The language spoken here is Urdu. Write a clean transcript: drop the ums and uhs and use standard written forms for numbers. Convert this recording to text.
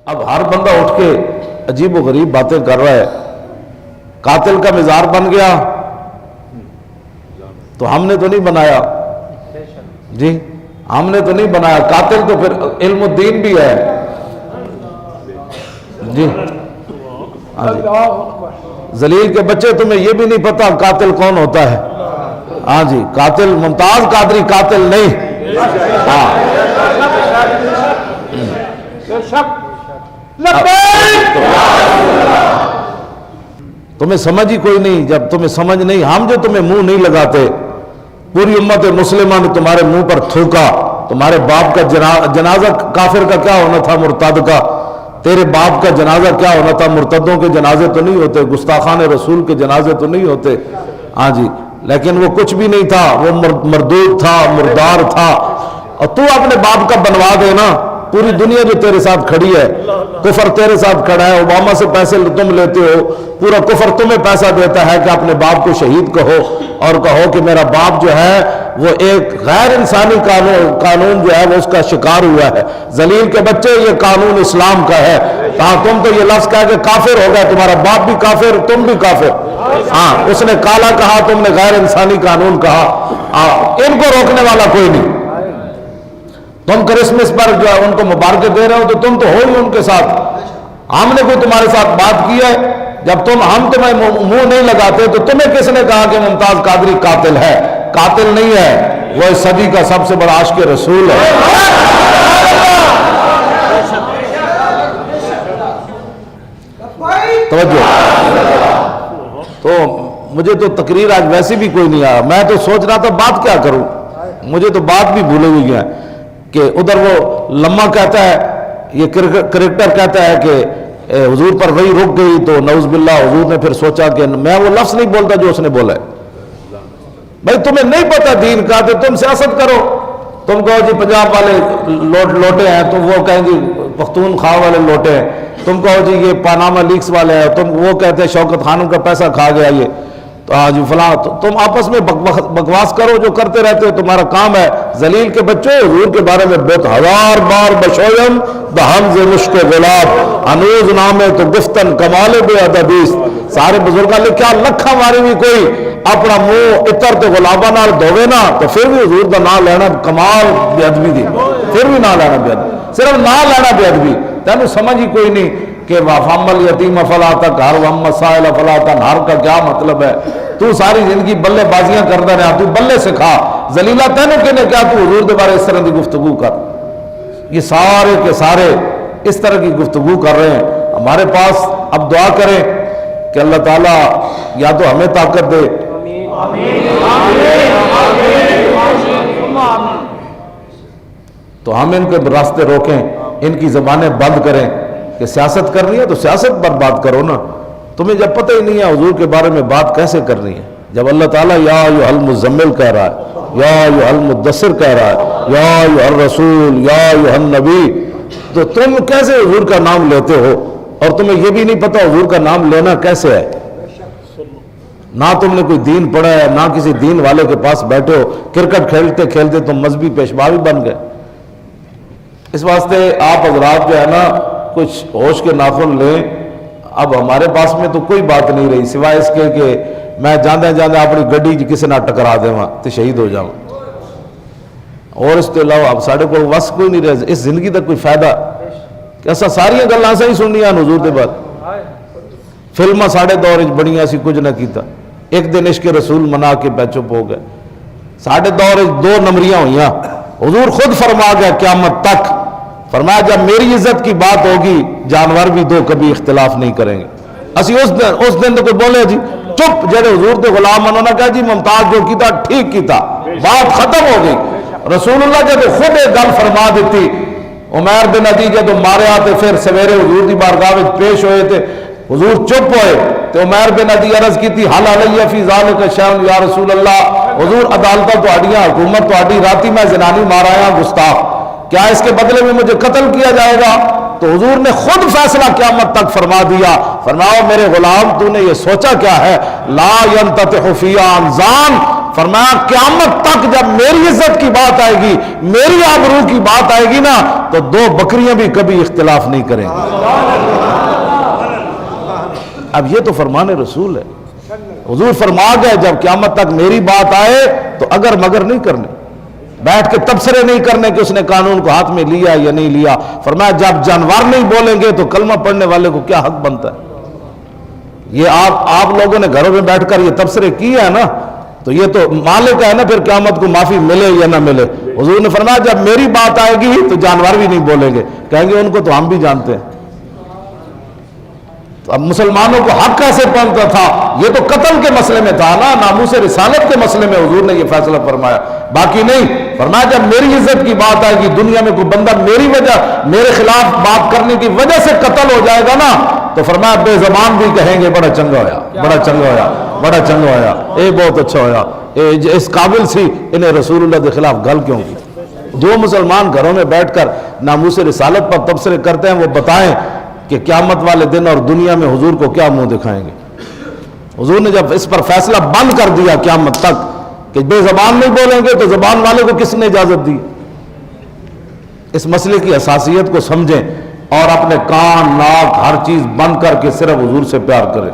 اب ہر بندہ اٹھ کے عجیب و غریب باتیں کر رہا ہے، قاتل کا مزار بن گیا تو ہم نے تو نہیں بنایا جی، ہم نے تو نہیں بنایا، قاتل تو پھر علم الدین بھی ہے جی۔ ہاں جی، ذلیل کے بچے تمہیں یہ بھی نہیں پتا قاتل کون ہوتا ہے؟ ہاں جی، قاتل ممتاز قادری قاتل نہیں، ہاں تمہیں سمجھ ہی کوئی نہیں۔ جب تمہیں سمجھ نہیں، ہم جو تمہیں منہ نہیں لگاتے، پوری امت مسلمہ نے تمہارے منہ پر تھوکا، تمہارے باپ کا جنازہ کافر کا کیا ہونا تھا، مرتد کا، تیرے باپ کا جنازہ کیا ہونا تھا، مرتدوں کے جنازے تو نہیں ہوتے، گستاخان رسول کے جنازے تو نہیں ہوتے، ہاں جی، لیکن وہ کچھ بھی نہیں تھا، وہ مردود تھا، مردار تھا۔ اور تو اپنے باپ کا بنوا دے نا، پوری دنیا جو تیرے ساتھ کھڑی ہے، کفر تیرے ساتھ کھڑا ہے، اوباما سے پیسے تم لیتے ہو، پورا کفر تمہیں پیسہ دیتا ہے کہ اپنے باپ کو شہید کہو اور کہو کہ میرا باپ جو ہے وہ ایک غیر انسانی قانون جو ہے وہ اس کا شکار ہوا ہے۔ ذلیل کے بچے، یہ قانون اسلام کا ہے، تم تو یہ لفظ کہہ کہ کافر ہو گئے، تمہارا باپ بھی کافر، تم بھی کافر، ہاں اس نے کالا کہا، تم نے غیر انسانی قانون کہا، ان کو روکنے والا کوئی نہیں۔ تم کرسمس پر جو ہے ان کو مبارکیں دے رہے ہو تو تم تو ہو ہی ان کے ساتھ، ہم نے کوئی تمہارے ساتھ بات کی ہے؟ جب ہم تمہیں منہ نہیں لگاتے تو تمہیں کس نے کہا کہ ممتاز قادری قاتل ہے؟ قاتل نہیں ہے، وہ اس صدی کا سب سے بڑا عاشق رسول ہے۔ توجہ، تو مجھے تو تقریر آج ویسے بھی کوئی نہیں آیا، میں تو سوچ رہا تھا بات کیا کروں، مجھے تو بات بھی بھولے ہوئی ہے کہ ادھر وہ لمحہ کہتا ہے، یہ کرکٹر کہتا ہے کہ حضور پر وہی رک گئی تو نعوذ باللہ حضور نے پھر سوچا کہ میں وہ لفظ نہیں بولتا جو اس نے بولا ہے۔ بھائی تمہیں نہیں پتا دین کا تو تم سیاست کرو، تم کہو جی پنجاب والے لوٹے ہیں، تم وہ کہیں جی پختونخوا والے لوٹے ہیں، تم کہو جی یہ پاناما لیکس والے ہیں، تم وہ کہتے ہیں شوکت خانم کا پیسہ کھا گیا یہ، تو آج فلاں، تم آپس میں بکواس کرو، جو کرتے رہتے ہو، تمہارا کام ہے۔ ذلیل کے بچے، حضور کے بارے میں بہت ہزار بار بشویم بحمز مشک گلاب انوز نامے تو گفتن کمال بے ادبیست، سارے بزرگاں نے کیا لکھا ماری بھی کوئی اپنا منہ اتر تو گلابا نال دھوے نا تو پھر بھی حضور کا نام لینا کمال بے ادبی دی، پھر بھی نہ لینا بے ادبی، صرف نہ لینا بے ادبی، تینوں سمجھ ہی کوئی نہیں کہ وَفَمَّ الْيَتِيمَ فَلَا تَقْهَرْ وَأَمَّ السَّائِلَ فَلَا تَنْهَرْ کا کیا مطلب ہے؟ تو ساری زندگی بلے بازیاں کرتا رہا، تو بلے سکھا، ذلیلہ تینوں کہنے کیا تو حضور کے بارے اس طرح کی گفتگو کر؟ یہ سارے کے سارے اس طرح کی گفتگو کر رہے ہیں۔ ہمارے پاس اب دعا کریں کہ اللہ تعالیٰ یا تو ہمیں طاقت دے، تو ہم ان کے راستے روکیں، ان کی زبانیں بند کریں کہ سیاست کرنی ہے تو سیاست پر بات کرو نا، تمہیں جب پتہ ہی نہیں ہے حضور کے بارے میں بات کیسے کرنی ہے، جب اللہ تعالیٰ یا ایھا المزمل کہہ رہا ہے، یا ایھا المدثر کہہ رہا ہے، یا ایھا الرسول، یا ایھا النبی، تو تم کیسے حضور کا نام لیتے ہو؟ اور تمہیں یہ بھی نہیں پتا حضور کا نام لینا کیسے ہے، نہ تم نے کوئی دین پڑھا ہے، نہ کسی دین والے کے پاس بیٹھے ہو، کرکٹ کھیلتے کھیلتے تم مذہبی پیشوا بھی بن گئے۔ اس واسطے آپ حضرات جو ہے نا کچھ ہوش کے ناخن لیں۔ اب ہمارے پاس میں تو کوئی بات نہیں رہی سوائے اس کے کہ میں جاندے جاندے اپنی گڈی کسی نہ ٹکرا دے وہاں تو شہید ہو جاؤں، اور اس کے علاوہ اب ساڑھے کو وس کوئی نہیں رہے، اس زندگی تک کوئی فائدہ کہ ایسا ساری گلاں سے ہی سننیاں حضور دے بعد، فلماں ساڑھے دور بڑیاں سی کچھ نہ کیتا، ایک دن عشق رسول منا کے بے چپ ہو گئے، ساڑھے دور دو نمبریاں ہوئیاں، حضور خود فرما گیا قیامت تک، فرمایا جب میری عزت کی بات ہوگی جانور بھی دو کبھی اختلاف نہیں کریں گے۔ اسی اس دن تو کوئی بولے جی چپ، جڑے حضور دے غلام انہوں نے کہا جی ممتاز جو کیتا ٹھیک کیتا، بات ختم ہو گئی۔ رسول اللہ جب خود ایک گل فرما دیتی، عمیر بن عدی جب مارے آتے پھر سویرے حضور دی بارگاہ میں پیش ہوئے تھے، حضور چپ ہوئے تو عمیر بن عدی عرض کی تھی حل علیہ فی ذالک شیء یا رسول اللہ، حضور عدالتہ تہاڈیاں، حکومت تہاڈی، راتی میں زنانی مارایا گستاخ، کیا اس کے بدلے میں مجھے قتل کیا جائے گا؟ تو حضور نے خود فیصلہ قیامت تک فرما دیا، فرماؤ میرے غلام تو نے یہ سوچا کیا ہے، لا ينتطح فی انزان، فرمایا قیامت تک جب میری عزت کی بات آئے گی، میری آبرو کی بات آئے گی نا، تو دو بکریاں بھی کبھی اختلاف نہیں کریں گی۔ اب یہ تو فرمان رسول ہے۔ حضور فرما گئے جب قیامت تک میری بات آئے تو اگر مگر نہیں کرنے، بیٹھ کے تبصرے نہیں کرنے کہ اس نے قانون کو ہاتھ میں لیا یا نہیں لیا۔ فرمایا جب جانور نہیں بولیں گے تو کلمہ پڑھنے والے کو کیا حق بنتا ہے؟ یہ آپ لوگوں نے گھروں میں بیٹھ کر یہ تبصرے کیے ہیں نا، تو یہ تو مالک ہے نا، پھر قیامت کو معافی ملے یا نہ ملے۔ حضور نے فرمایا جب میری بات آئے گی تو جانور بھی نہیں بولیں گے، کہیں گے ان کو تو ہم بھی جانتے ہیں۔ تو اب مسلمانوں کو حق کیسے پہنچتا تھا؟ یہ تو قتل کے مسئلے میں تھا نا، ناموس رسالت کے مسئلے میں حضور نے یہ فیصلہ فرمایا، باقی نہیں۔ فرمایا جب میری عزت کی بات آئے گی، دنیا میں کوئی بندہ میری وجہ، میرے خلاف بات کرنے کی وجہ سے قتل ہو جائے گا نا، تو فرمایا بے زبان بھی کہیں گے بڑا چنگا ہویا، بڑا چنگا ہویا، بڑا چنگا ہویا، اے بہت اچھا ہویا، اے اس قابل سی، انہیں رسول اللہ کے خلاف گل کیوں کی۔ جو مسلمان گھروں میں بیٹھ کر ناموس رسالت پر تبصرے کرتے ہیں وہ بتائیں کہ قیامت والے دن اور دنیا میں حضور کو کیا منہ دکھائیں گے۔ حضور نے جب اس پر فیصلہ بند کر دیا قیامت تک کہ بے زبان نہیں بولیں گے، تو زبان والے کو کس نے اجازت دی؟ اس مسئلے کی حساسیت کو سمجھیں اور اپنے کان، ناک، ہر چیز بند کر کے صرف حضور سے پیار کریں۔